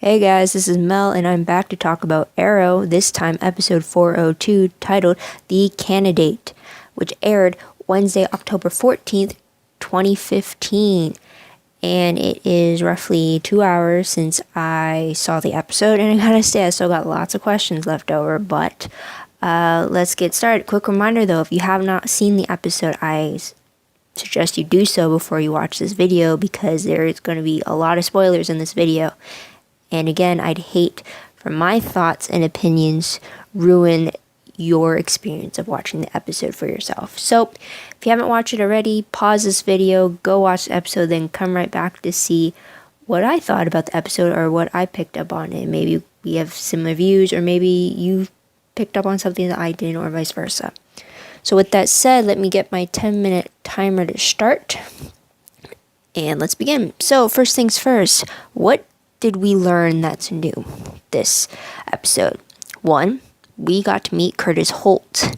Hey guys, this is Mel, and I'm back to talk about Arrow, this time episode 402, titled The Candidate, which aired Wednesday, October 14th, 2015. And it is roughly 2 hours since I saw the episode, and I gotta say, I still got lots of questions left over, but let's get started. Quick reminder though, if you have not seen the episode, I suggest you do so before you watch this video, because there is going to be a lot of spoilers in this video. And again, I'd hate for my thoughts and opinions ruin your experience of watching the episode for yourself. So if you haven't watched it already, pause this video, go watch the episode, then come right back to see what I thought about the episode or what I picked up on it. Maybe we have similar views, or maybe you picked up on something that I didn't, or vice versa. So with that said, let me get my 10-minute timer to start. And let's begin. So first things first, what did we learn that's new this episode? One, we got to meet Curtis Holt,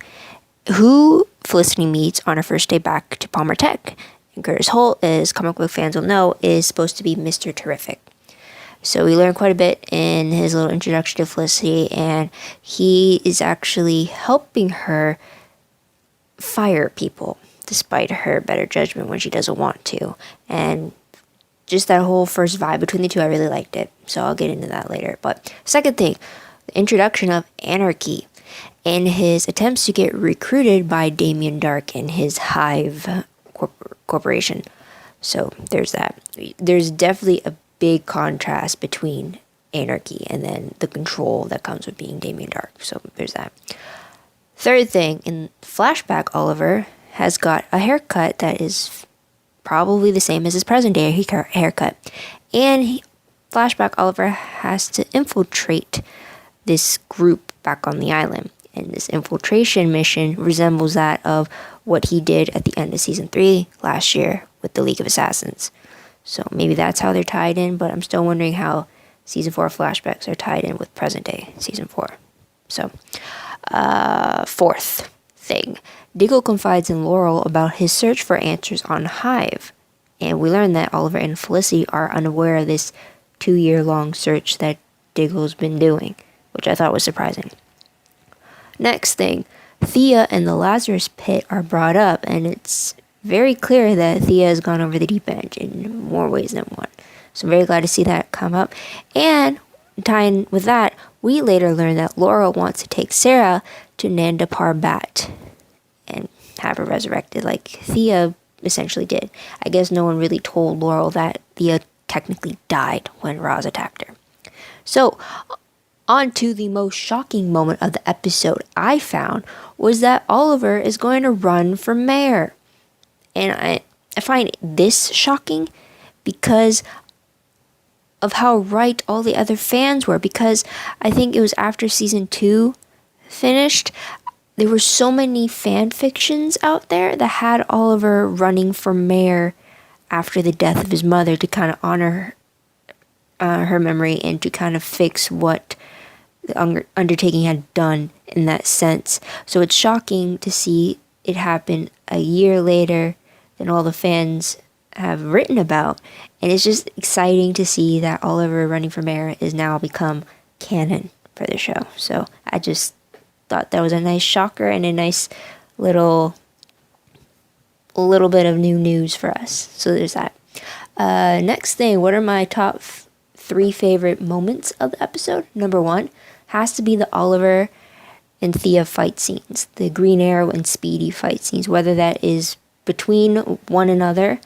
who Felicity meets on her first day back to Palmer Tech. And Curtis Holt, as comic book fans will know, is supposed to be Mr. Terrific. So we learned quite a bit in his little introduction to Felicity, and he is actually helping her fire people despite her better judgment when she doesn't want to. And just that whole first vibe between the two, I really liked it. So I'll get into that later. But second thing, the introduction of Anarchy and his attempts to get recruited by Damien Dark and his Hive corporation. So there's that. There's definitely a big contrast between Anarchy and then the control that comes with being Damien Dark. So there's that. Third thing, in flashback, Oliver has got a haircut that is probably the same as his present day haircut. And flashback, Oliver has to infiltrate this group back on the island. And this infiltration mission resembles that of what he did at the end of season 3 last year with the League of Assassins. So maybe that's how they're tied in, but I'm still wondering how season 4 flashbacks are tied in with present day season 4. So fourth thing, Diggle confides in Laurel about his search for answers on Hive, and we learn that Oliver and Felicity are unaware of this 2-year-long search that Diggle's been doing, which I thought was surprising. Next thing, Thea and the Lazarus Pit are brought up, and it's very clear that Thea has gone over the deep end in more ways than one. So I'm very glad to see that come up. And tying with that, we later learn that Laurel wants to take Sarah to Nanda Parbat and have her resurrected like Thea essentially did. I guess no one really told Laurel that Thea technically died when Roz attacked her. So, on to the most shocking moment of the episode I found was that Oliver is going to run for mayor. And I find this shocking because of how right all the other fans were, because I think it was after season 2 finished, there were so many fan fictions out there that had Oliver running for mayor after the death of his mother to kind of honor her memory and to kind of fix what the undertaking had done in that sense. So it's shocking to see it happen a year later than all the fans have written about, and it's just exciting to see that Oliver running for mayor is now become canon for the show. So I just thought that was a nice shocker and a nice little bit of new news for us. So there's that. Next thing, what are my top 3 favorite moments of the episode? Number 1 has to be the Oliver and Thea fight scenes, the Green Arrow and Speedy fight scenes, whether that is between one another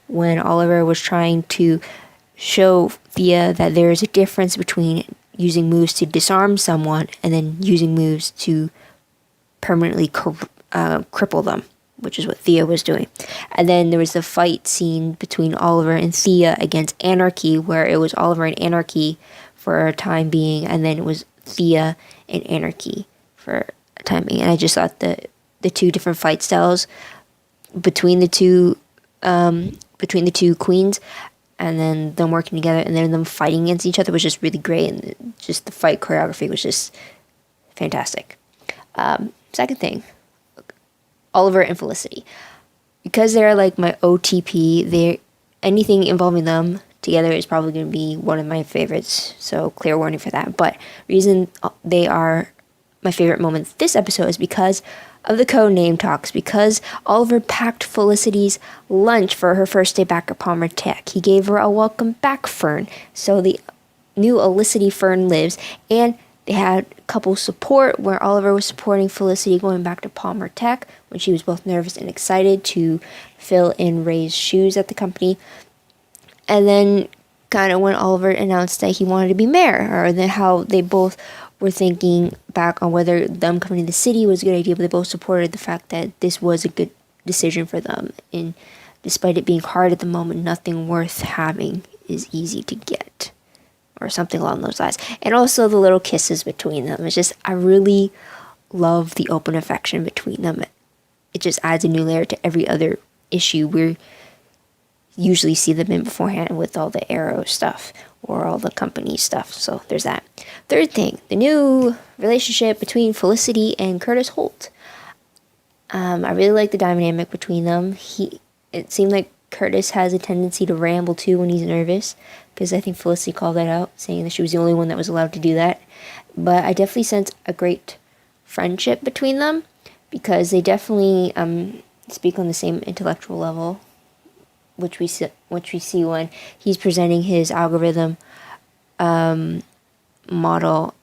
when Oliver was trying to show Thea that there is a difference between using moves to disarm someone and then using moves to permanently cripple them, which is what Thea was doing. And then there was the fight scene between Oliver and Thea against Anarchy, where it was Oliver and Anarchy for a time being, and then it was Thea and Anarchy for a time being. And I just thought the two different fight styles between the two queens, and then them working together, and then them fighting against each other was just really great, and just the fight choreography was just fantastic. Second thing, Oliver and Felicity. Because they're like my OTP, anything involving them together is probably going to be one of my favorites. So clear warning for that. But reason they are my favorite moments this episode is because of the code name talks, because Oliver packed Felicity's lunch for her first day back at Palmer Tech. He gave her a welcome back fern, so the new Felicity fern lives, and they had couple support where Oliver was supporting Felicity going back to Palmer Tech when she was both nervous and excited to fill in Ray's shoes at the company. And then kind of when Oliver announced that he wanted to be mayor, or then how they both were thinking back on whether them coming to the city was a good idea, but they both supported the fact that this was a good decision for them. And despite it being hard at the moment, nothing worth having is easy to get, or something along those lines. And also the little kisses between them. It's just, I really love the open affection between them. It just adds a new layer to every other issue we usually see them in beforehand with all the Arrow stuff or all the company stuff. So there's that. Third thing, the new relationship between Felicity and Curtis Holt. I really like the dynamic between them. It seemed like Curtis has a tendency to ramble too when he's nervous, because I think Felicity called that out, saying that she was the only one that was allowed to do that. But I definitely sense a great friendship between them, because they definitely speak on the same intellectual level, which we see when he's presenting his algorithm model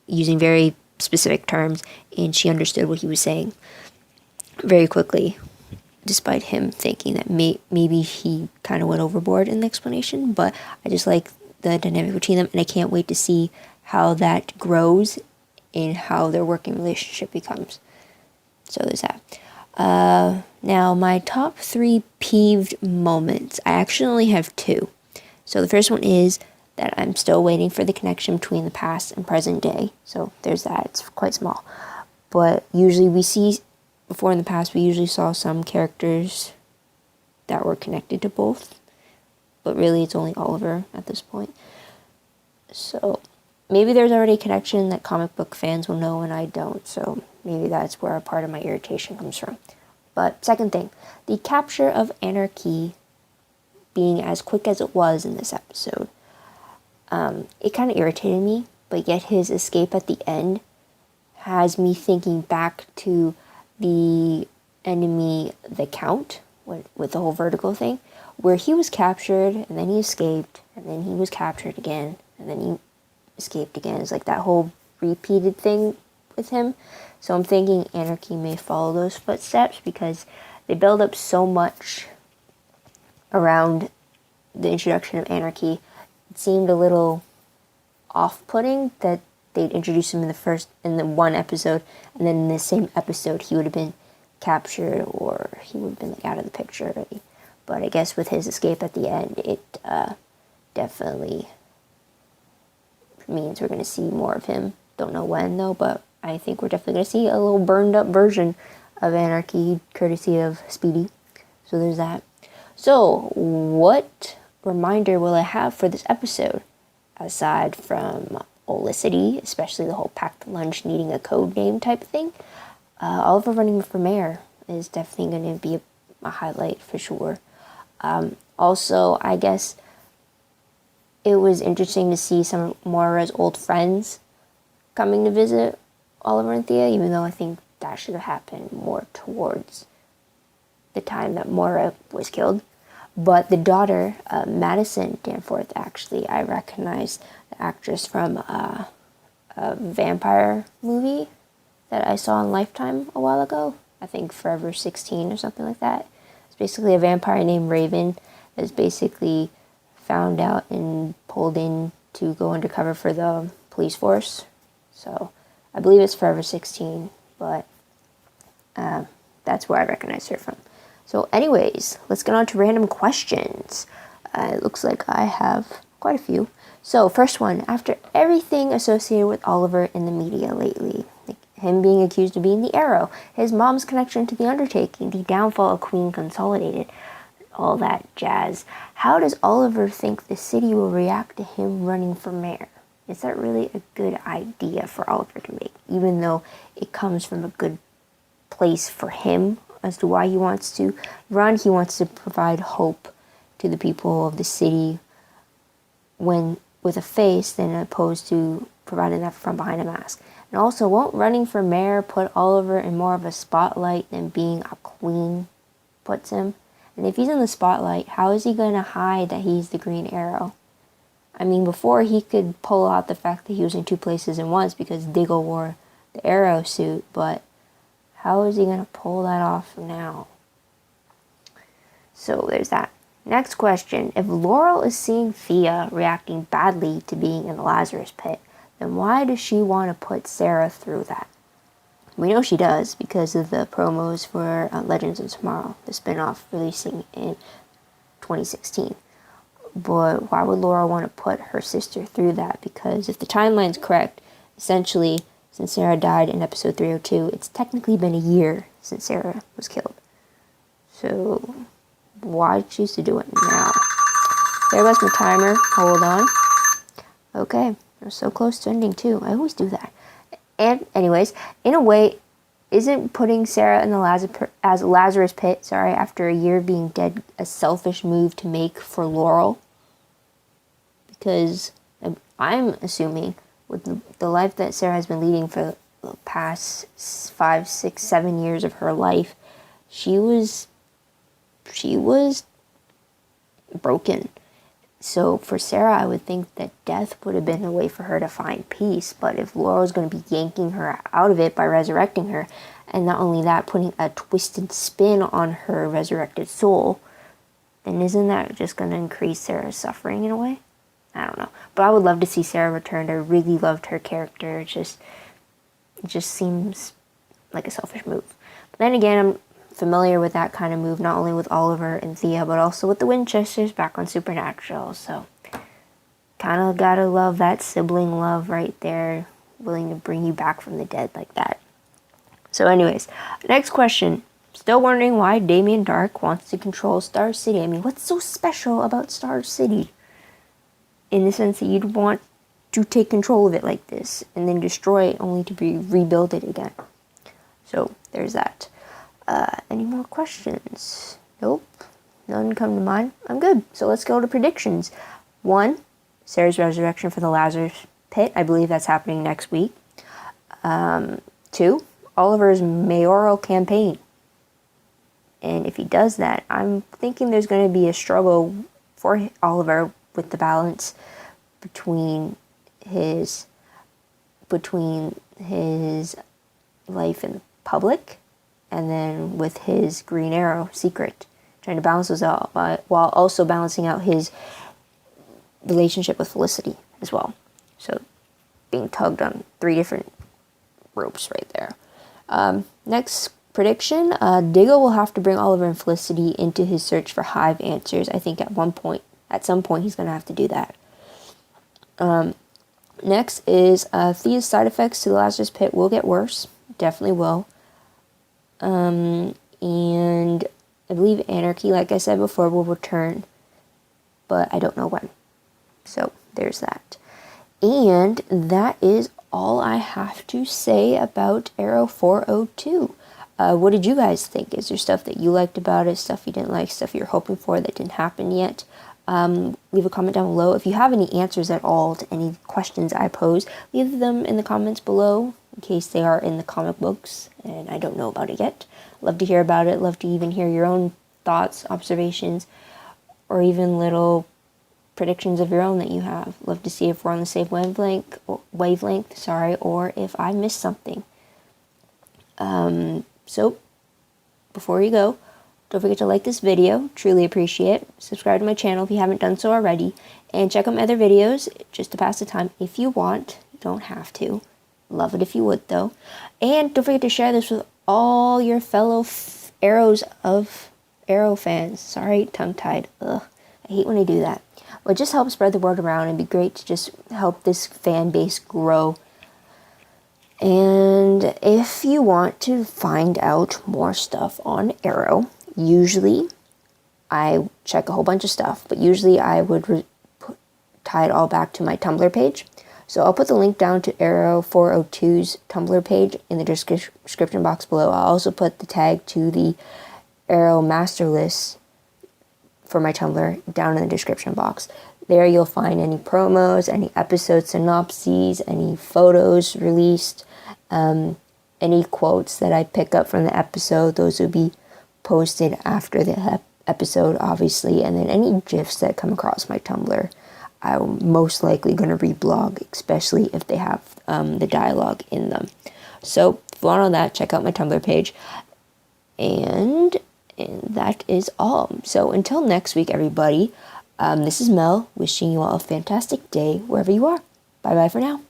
using very specific terms, and she understood what he was saying very quickly, despite him thinking that maybe he kind of went overboard in the explanation. But I just like the dynamic between them, and I can't wait to see how that grows and how their working relationship becomes. So there's that. Now, my top 3 peeved moments. I actually only have 2. So the first one is that I'm still waiting for the connection between the past and present day. So there's that. It's quite small. But usually before in the past, we usually saw some characters that were connected to both. But really, it's only Oliver at this point. So maybe there's already a connection that comic book fans will know and I don't. So maybe that's where a part of my irritation comes from. But second thing, the capture of Anarchy being as quick as it was in this episode. It kind of irritated me, but yet his escape at the end has me thinking back to the enemy, the Count, with the whole Vertigo thing, where he was captured, and then he escaped, and then he was captured again, and then he escaped again. It's like that whole repeated thing with him. So I'm thinking Anarchy may follow those footsteps, because they build up so much around the introduction of Anarchy. It seemed a little off-putting that they'd introduce him in the one episode, and then in the same episode he would have been captured, or he would have been out of the picture already. But I guess with his escape at the end, it definitely means we're going to see more of him. Don't know when though, but I think we're definitely going to see a little burned up version of Anarchy, courtesy of Speedy. So there's that. So what reminder will I have for this episode, aside from Olicity, especially the whole packed lunch needing a code name type of thing? Oliver running for mayor is definitely going to be a highlight for sure. Also, I guess it was interesting to see some of Moira's old friends coming to visit Oliver and Thea, even though I think that should have happened more towards the time that Moira was killed. But the daughter, Madison Danforth, actually, I recognize the actress from a vampire movie that I saw on Lifetime a while ago. I think Forever 16 or something like that. It's basically a vampire named Raven that's basically found out and pulled in to go undercover for the police force. So I believe it's Forever 16, but that's where I recognize her from. So anyways, let's get on to random questions. It looks like I have quite a few. So first one, after everything associated with Oliver in the media lately, like him being accused of being the Arrow, his mom's connection to the undertaking, the downfall of Queen Consolidated, all that jazz, how does Oliver think the city will react to him running for mayor? Is that really a good idea for Oliver to make, even though it comes from a good place for him as to why he wants to run? He wants to provide hope to the people of the city when with a face than opposed to providing that from behind a mask. And also, won't running for mayor put Oliver in more of a spotlight than being a queen puts him? And if he's in the spotlight, how is he going to hide that he's the Green Arrow? I mean, before he could pull out the fact that he was in two places at once because Diggle wore the Arrow suit, but how is he going to pull that off now? So there's that. Next question. If Laurel is seeing Thea reacting badly to being in the Lazarus pit, then why does she want to put Sarah through that? We know she does because of the promos for Legends of Tomorrow, the spinoff releasing in 2016. But why would Laura want to put her sister through that? Because if the timeline's correct, essentially, since Sarah died in episode 302, it's technically been a year since Sarah was killed. So, why choose to do it now? There goes my timer. Hold on. Okay, we're so close to ending too. I always do that. And anyways, in a way, isn't putting Sarah in the Lazarus pit, after a year of being dead, a selfish move to make for Laurel? Because I'm assuming with the life that Sarah has been leading for the past 5, 6, 7 years of her life, she was broken. So for Sarah, I would think that death would have been a way for her to find peace. But if Laurel's going to be yanking her out of it by resurrecting her, and not only that, putting a twisted spin on her resurrected soul, then isn't that just going to increase Sarah's suffering in a way? I don't know. But I would love to see Sarah returned. I really loved her character. It just seems like a selfish move. But then again, I'm familiar with that kind of move, not only with Oliver and Thea, but also with the Winchesters back on Supernatural. So, kind of gotta love that sibling love right there, willing to bring you back from the dead like that. So anyways, next question. Still wondering why Damien Darhk wants to control Star City. I mean, what's so special about Star City? In the sense that you'd want to take control of it like this, and then destroy it only to be rebuilt it again. So, there's that. Any more questions? Nope. None come to mind. I'm good. So let's go to predictions. 1, Sarah's resurrection for the Lazarus pit. I believe that's happening next week. 2, Oliver's mayoral campaign. And if he does that, I'm thinking there's going to be a struggle for Oliver with the balance between his life in public and then with his Green Arrow secret, trying to balance those out while also balancing out his relationship with Felicity as well. So being tugged on 3 different ropes right there. Next prediction, Diggle will have to bring Oliver and Felicity into his search for Hive answers. I think at some point he's going to have to do that. Next is Thea's side effects to the Lazarus pit will get worse. Definitely will. And I believe Anarchy, like I said before, will return, but I don't know when. So there's that. And that is all I have to say about Arrow 402. What did you guys think? Is there stuff that you liked about it, stuff you didn't like, stuff you're hoping for that didn't happen yet? Leave a comment down below. If you have any answers at all to any questions I pose, leave them in the comments below in case they are in the comic books and I don't know about it yet. Love to hear about it. Love to even hear your own thoughts, observations, or even little predictions of your own that you have. Love to see if we're on the same wavelength, or if I missed something. So, before you go, don't forget to like this video, truly appreciate it. Subscribe to my channel if you haven't done so already, and check out my other videos just to pass the time if you want. You don't have to. Love it if you would, though. And don't forget to share this with all your fellow Arrow fans. Sorry, tongue-tied. Ugh, I hate when I do that. But just help spread the word around. It'd be great to just help this fan base grow. And if you want to find out more stuff on Arrow, usually I check a whole bunch of stuff, but usually I would tie it all back to my Tumblr page. So I'll put the link down to Arrow 402's Tumblr page in the description box below. I'll also put the tag to the Arrow master list for my Tumblr down in the description box. There you'll find any promos, any episode synopses, any photos released, any quotes that I pick up from the episode. Those will be posted after the episode, obviously, and then any GIFs that come across my Tumblr, I'm most likely going to reblog, especially if they have the dialogue in them. So if you want all that, check out my Tumblr page. And that is all. So until next week, everybody, this is Mel, wishing you all a fantastic day wherever you are. Bye-bye for now.